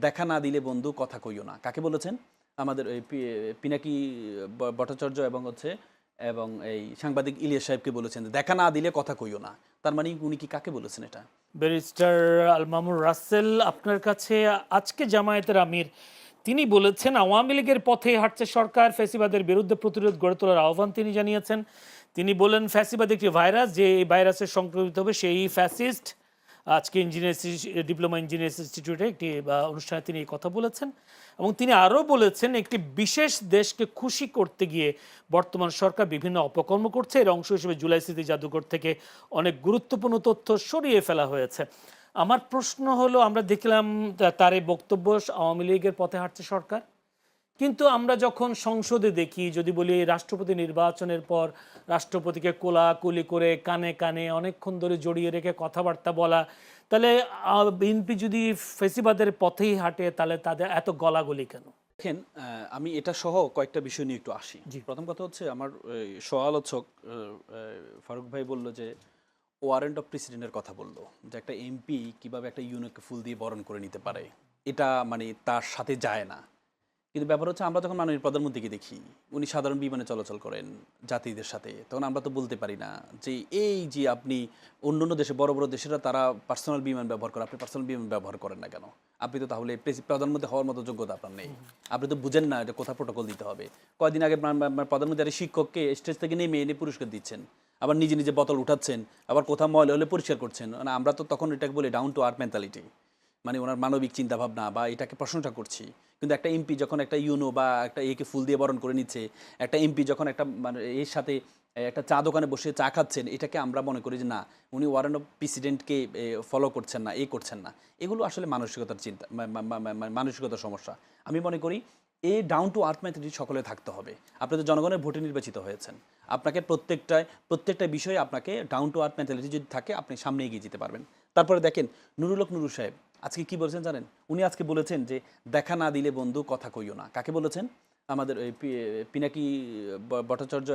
দেখা না দিলে বন্ধু কথা কইও না। কাকে বলেছেন? আমাদের ওই পিনাকি ভট্টাচার্য এবং এই সাংবাদিক ইলিয়াস সাহেবকে বলেছেন যে, দেখা না দিলে কথা কইও না। তার মানে উনি কি কাকে বলেছেন এটা? ব্যারিস্টার আল মামুন রাসেল আপনার কাছে আজকে জামায়াতের আমির তিনি বলেছেন আওয়ামী লীগের পথে হাঁটছে সরকার, ফ্যাসিবাদের বিরুদ্ধে প্রতিরোধ গড়ে তোলার আহ্বান তিনি জানিয়েছেন। তিনি বলেন ফ্যাসিবাদ একটি ভাইরাস, যে এই ভাইরাসের সংক্রমিত হবে সেই ফ্যাসিস্ট। আজকে ডিপ্লোমা ইঞ্জিনিয়ার্স ইনস্টিটিউটে একটি অনুষ্ঠানে তিনি এই কথা বলেছেন এবং তিনি আরও বলেছেন একটি বিশেষ দেশকে খুশি করতে গিয়ে বর্তমান সরকার বিভিন্ন অপকর্ম করছে। এর অংশ হিসেবে জুলাই স্মৃতি জাদুঘর থেকে অনেক গুরুত্বপূর্ণ তথ্য সরিয়ে ফেলা হয়েছে। আমার প্রশ্ন হলো, আমরা দেখলাম তার এই বক্তব্য আওয়ামী লীগের পথে হাঁটছে সরকার, কিন্তু আমরা যখন সংসদে দেখি, যদি বলি রাষ্ট্রপতি নির্বাচনের পর রাষ্ট্রপতিকে কোলাকুলি করে কানে কানে অনেকক্ষণ ধরে জড়িয়ে রেখে কথাবার্তা বলা, তাহলে বিএনপি যদি ফেসিবাদের পথেই হাঁটে তাহলে তাদের এত গলাগলি কেন? দেখেন, আমি এটা সহ কয়েকটা বিষয় নিয়ে একটু আসি। প্রথম কথা হচ্ছে, আমার সহ-আলোচক ফারুক ভাই বলল যে ওয়ারেন্ট অফ প্রেসিডেন্টের কথা বললো, যে একটা এমপি কিভাবে একটা ইউনিটকে ফুল দিয়ে বরণ করে নিতে পারে, এটা মানে তার সাথে যায় না। কিন্তু ব্যাপার হচ্ছে, আমরা যখন মাননীয় প্রধানমন্ত্রীকে দেখি উনি সাধারণ বিমানে চলাচল করেন যাত্রীদের সাথে, তখন আমরা তো বলতে পারি না যে এই যে আপনি অন্য দেশে বড় বড় দেশেরা তারা পার্সোনাল বিমান ব্যবহার করে, আপনি পার্সোনাল বিমান ব্যবহার করেন না কেন? আপনি তো তাহলে প্রধানমন্ত্রী হওয়ার মতো যোগ্যতা আপনার নেই। আপনি তো বুঝেন না এটা কোথা প্রোটোকল দিতে হবে। কয়েকদিন আগে প্রধানমন্ত্রী শিক্ষককে স্টেজ থেকে নেমে এনে পুরস্কার দিচ্ছেন, আবার নিজে নিজে বোতল উঠাচ্ছেন, আবার কোথাও ময়লা হলে পরিষ্কার করছেন। মানে আমরা তো তখন এটাকে বলি ডাউন টু আর্থ মেন্টালিটি, মানে ওনার মানবিক চিন্তাভাবনা বা এটাকে প্রশংসা করছি। কিন্তু একটা এমপি যখন একটা ইউনো বা একটা একে ফুল দিয়ে বরণ করে নিচ্ছে, একটা এমপি যখন একটা মানে এর সাথে একটা চা দোকানে বসে চা খাচ্ছেন, এটাকে আমরা মনে করি যে না, উনি ওয়ারেন্ট অফ প্রেসিডেন্টকে ফলো করছেন না, করছেন না। এগুলো আসলে মানসিকতার চিন্তা, মানসিকতার সমস্যা। আমি মনে করি এই ডাউন টু আর্থ মেন্টালিটি সকলে থাকতে হবে। আপনি তো জনগণের ভোটে নির্বাচিত হয়েছেন, আপনাকে প্রত্যেকটা বিষয়ে আপনাকে ডাউন টু আর্থ মেন্টালিটি যদি থাকে, আপনি সামনে এগিয়ে যেতে পারবেন। তারপরে দেখেন, নুরুল হক নুরু সাহেব আজকে কি বলেছেন জানেন? উনি আজকে বলেছেন যে দেখা না দিলে বন্ধু কথা কইও না। কাকে বলেছেন? আমাদের ওই পিনাকি ভট্টাচার্য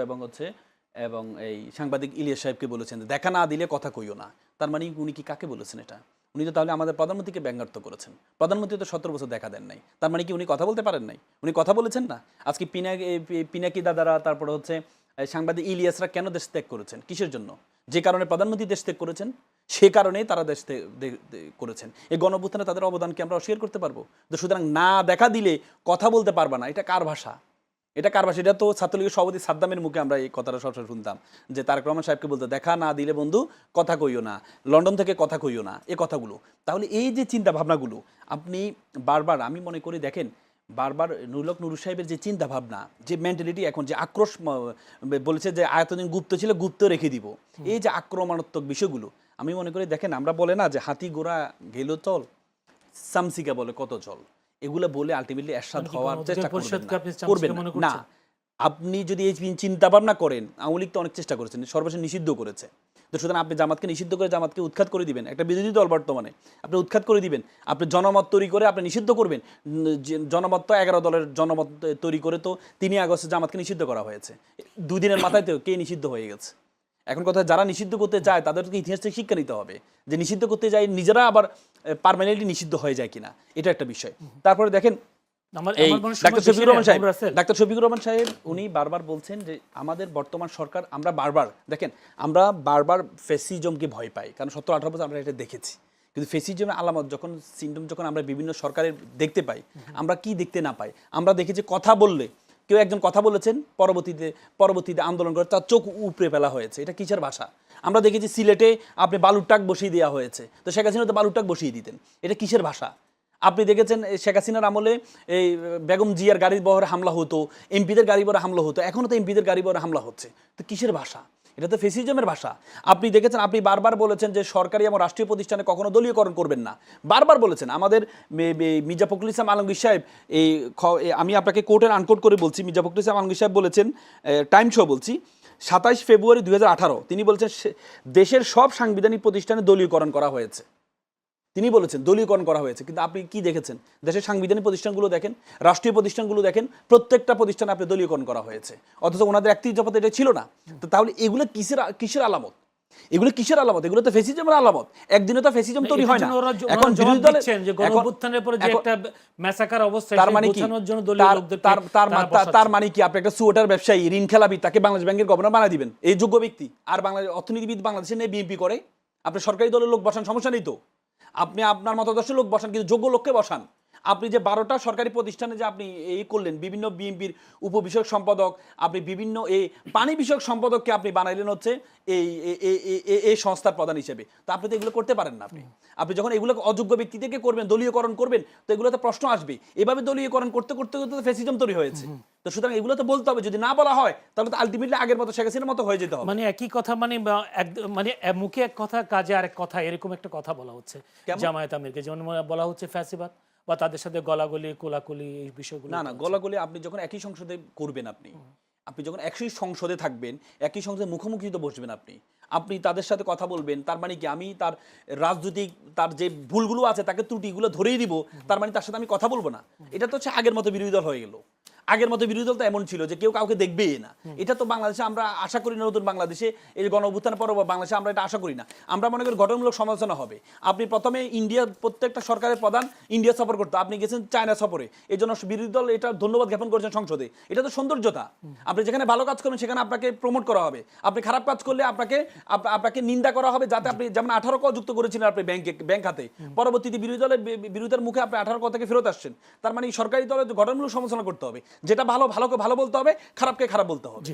এবং এই সাংবাদিক ইলিয়াস সাহেবকে বলেছেন যে দেখা না দিলে কথা কইও না। তার মানে উনি কি কাকে বলেছেন এটা? উনি তো তাহলে আমাদের প্রধানমন্ত্রীকে ব্যঙ্গাত্ম করেছেন। প্রধানমন্ত্রী তো 17 বছর দেখা দেন নাই, তার মানে কি উনি কথা বলতে পারেন নাই? উনি কথা বলেছেন না? আজকে পিনাকি দাদারা, তারপরে হচ্ছে সাংবাদিক ইলিয়াসরা কেন দেশ ত্যাগ করেছেন? কিসের জন্য? যে কারণে প্রধানমন্ত্রী দেশ ত্যাগ করেছেন, সে কারণেই তারা দেশ করেছেন। এই গণঅভ্যুত্থানে তাদের অবদানকে আমরা অস্বীকার করতে পারবো? তো সুতরাং না দেখা দিলে কথা বলতে পারবা না, এটা কার ভাষা? এটা কার ভাষা? এটা তো ছাত্রলীগের সভাপতি সাদ্দামের মুখে আমরা এই কথাটা সবসময় শুনতাম, যে তারেক রহমান সাহেবকে বলতে, দেখা না দিলে বন্ধু কথা কইও না, লন্ডন থেকে কথা কইও না, এই কথাগুলো। তাহলে এই যে চিন্তা ভাবনাগুলো আপনি বারবার, আমি মনে করি দেখেন, বারবার নুরুল হক নুরু সাহেবের যে চিন্তা ভাবনা, যে মেন্টালিটি, এখন যে আক্রোশ, বলেছে যে আয়তদিন গুপ্ত ছিল, গুপ্ত রেখে দিব, এই যে আক্রমণাত্মক বিষয়গুলো, আমি মনে করি দেখেন, আমরা বলে না যে হাতি ঘোড়া গেল চল, সামসিকা বলে কত চল, এগুলো বলে আলটিমেটলি এরশাদ হওয়ার চেষ্টা করবেন না। আপনি যদি এই চিন্তা ভাবনা করেন, আওয়ামী লীগ তো অনেক চেষ্টা করেছেন, সর্বশেষ নিষিদ্ধ করেছে। তো সুতরাং আপনি জামাতকে নিষিদ্ধ করে জামাতকে উৎখাত করে দিবেন, একটা বিরোধী দল বর্তমানে, আপনি উৎখাত করে দিবেন, আপনি জনমত তৈরি করে আপনি নিষিদ্ধ করবেন। জনমত তো 11 দলের জনমত তৈরি করে তো 3 আগস্টে জামাতকে নিষিদ্ধ করা হয়েছে। 2 দিনের মাথায় তো কে নিষিদ্ধ হয়ে গেছে। এখন কথা, যারা নিষিদ্ধ করতে চায় তাদেরকে ইতিহাস থেকে শিক্ষা নিতে হবে, যে নিষিদ্ধ করতে যায় নিজেরা আবার পার্মানেন্টলি নিষিদ্ধ হয়ে যায় কিনা, এটা একটা বিষয়। তারপরে দেখেন, ডাক্তার শফিকুর রহমান সাহেব উনি বারবার বলছেন যে আমাদের বর্তমান সরকার, আমরা বারবার ফ্যাসিজমকে ভয় পাই, কারণ 17-18 বছর আমরা এটা দেখেছি। কিন্তু ফ্যাসিজমের আলামত যখন, সিমটম যখন আমরা বিভিন্ন সরকারের দেখতে পাই, আমরা কি দেখতে না পাই? আমরা দেখেছি কথা বললে, কেউ একজন কথা বলেছেন, পরবর্তীতে আন্দোলন করে তার চোখ উপড়ে ফেলা হয়েছে। এটা কিসের ভাষা? আমরা দেখেছি সিলেটে আপনি বালুর টাক বসিয়ে দেওয়া হয়েছে, তো শেখ হাসিনা তো বালুর টাক বসিয়ে দিতেন, এটা কিসের ভাষা? আপনি দেখেছেন শেখ হাসিনার আমলে এই বেগম জিয়ার গাড়ি বহরে হামলা হতো, এমপিদের গাড়ি বহরে হামলা হতো, এখনও তো এমপিদের গাড়ি বহরে হামলা হচ্ছে। তো কিসের ভাষা? এটা তো ফ্যাসিজমের ভাষা। আপনি দেখেছেন, আপনি বারবার বলেছেন যে সরকারি এবং রাষ্ট্রীয় প্রতিষ্ঠানে কখনো দলীয়করণ করবেন না, বারবার বলেছেন। আমাদের মির্জা ফখরুল ইসলাম আলমগীর সাহেব, আমি আপনাকে কোর্টের আনকোট করে বলছি, মির্জা ফখরুল ইসলাম আলমগীর সাহেব বলেছেন, টাইমস বলছি, 27 ফেব্রুয়ারি 2018 তিনি বলেছেন দেশের সব সাংবিধানিক প্রতিষ্ঠানে দলীয়করণ করা হয়েছে। তিনি বলেছেন দলীয়করণ করা হয়েছে, কিন্তু আপনি কি দেখেছেন? দেশের সাংবিধানিক প্রতিষ্ঠানগুলো দেখেন, রাষ্ট্রীয় প্রতিষ্ঠানগুলো দেখেন, প্রত্যেকটা প্রতিষ্ঠানে আপনি দলীয়করণ করা হয়েছে, অথচ ওনাদের ঐতিহ্যপথ এটা ছিল না। তো তাহলে এগুলো কিসের আলামত? এগুলো কিসের আলামত? এগুলো তো ফ্যাসিজমের আলামত। একদিনে তো ফ্যাসিজম তৈরি হয় না। এখন বিরোধী দলের যে গণঅভ্যুত্থানের পরে যে একটা ম্যাসাকার অবস্থা, তার মানে কি? বোঝানোর জন্য দলীয় লোকদেরকে তার মানে কি আপনি একটা সুয়েটার ব্যবসায়ী, ঋণ খেলাবি, তাকে বাংলাদেশ ব্যাংকের গভর্নর বানায় দিবেন? এই যোগ্য ব্যক্তি আর বাংলাদেশ অর্থনীতিবিদ বাংলাদেশে নিয়ে বিএনপি করে? আপনি সরকারি দলের লোক বসান, সমস্যা নেই তো। আপনি আপনার মতাদর্শের লোক বসান, কিন্তু যোগ্য লোককে বসান। আপনি যে 12টা সরকারি প্রতিষ্ঠানে যে আপনি এই করলেন, বিভিন্ন বিএনপির উপবিষয়ক সম্পাদক, আপনি বিভিন্ন এই পানি বিষয়ক সম্পাদককে আপনি বানাইলেন হচ্ছে এই এই সংস্থার প্রধান হিসেবে। তো আপনি তো এগুলো করতে পারেন না। আপনি যখন এগুলো অযোগ্য ব্যক্তি থেকে করবেন, দলীয়করণ করবেন, তো এগুলোতে প্রশ্ন আসবে। এভাবে দলীয়করণ করতে করতে করতে ফ্যাসিজম তৈরি হয়েছে। তো সুতরাং এগুলো তো বলতে হবে। যদি না বলা হয় তাহলে তো আলটিমেটলি আগের মতো শেখ হাসিনার মতো হয়ে যেতে হবে। মানে একই কথা, মানে মুখে এক কথা কাজে আরেক কথা, এরকম একটা কথা বলা হচ্ছে জামায়াত আমিরকে। যেমন বলা হচ্ছে ফ্যাসিবাদ, বা তাদের সাথে গলাগলি কোলাকুলি, এই বিষয়গুলো। না, গলাগলি আপনি যখন একই সংসদে করবেন, আপনি যখন একই সংসদে থাকবেন, একই সংসদে মুখোমুখি তো বসবেন, আপনি তাদের সাথে কথা বলবেন। তার মানে কি আমি তার রাজনৈতিক তার যে ভুলগুলো আছে, তাকে ত্রুটিগুলো ধরেই দিব, তার মানে তার সাথে আমি কথা বলবো না? এটা তো হচ্ছে আগের মতো বিরোধী দল হয়ে গেল। আগের মতো বিরোধী দল তো এমন ছিল যে কেউ কাউকে দেখবেই না। এটা তো বাংলাদেশে আমরা আশা করি না। নতুন বাংলাদেশে এই গণঅভ্যুত্থানের পর বাংলাদেশে আমরা এটা আশা করি না। আমরা মনে করি গঠনমূলক সমালোচনা হবে। আপনি প্রথমে ইন্ডিয়া, প্রত্যেকটা সরকারের প্রধান ইন্ডিয়া সফর করতো, আপনি গেছেন চায়না সফরে। এই জন্য বিরোধী দল এটা ধন্যবাদ জ্ঞাপন করেছেন সংসদে। এটা তো সৌন্দর্যতা। আপনি যেখানে ভালো কাজ করবেন সেখানে আপনাকে প্রমোট করা হবে। আপনি খারাপ কাজ করলে আপনাকে নিন্দা করা হবে। যাতে আপনি যেমন 18 ক যুক্ত করেছিলেন আপনি ব্যাংক খাতে, পরবর্তীতে বিরোধী দলের বিরোধের মুখে আপনি 18 ক থেকে ফেরত আসছেন। তার মানে সরকারি দলের গঠনমূলক সমালোচনা করতে হবে। যেটা ভালো ভালোকে ভালো বলতে হবে, খারাপকে খারাপ বলতে হবে।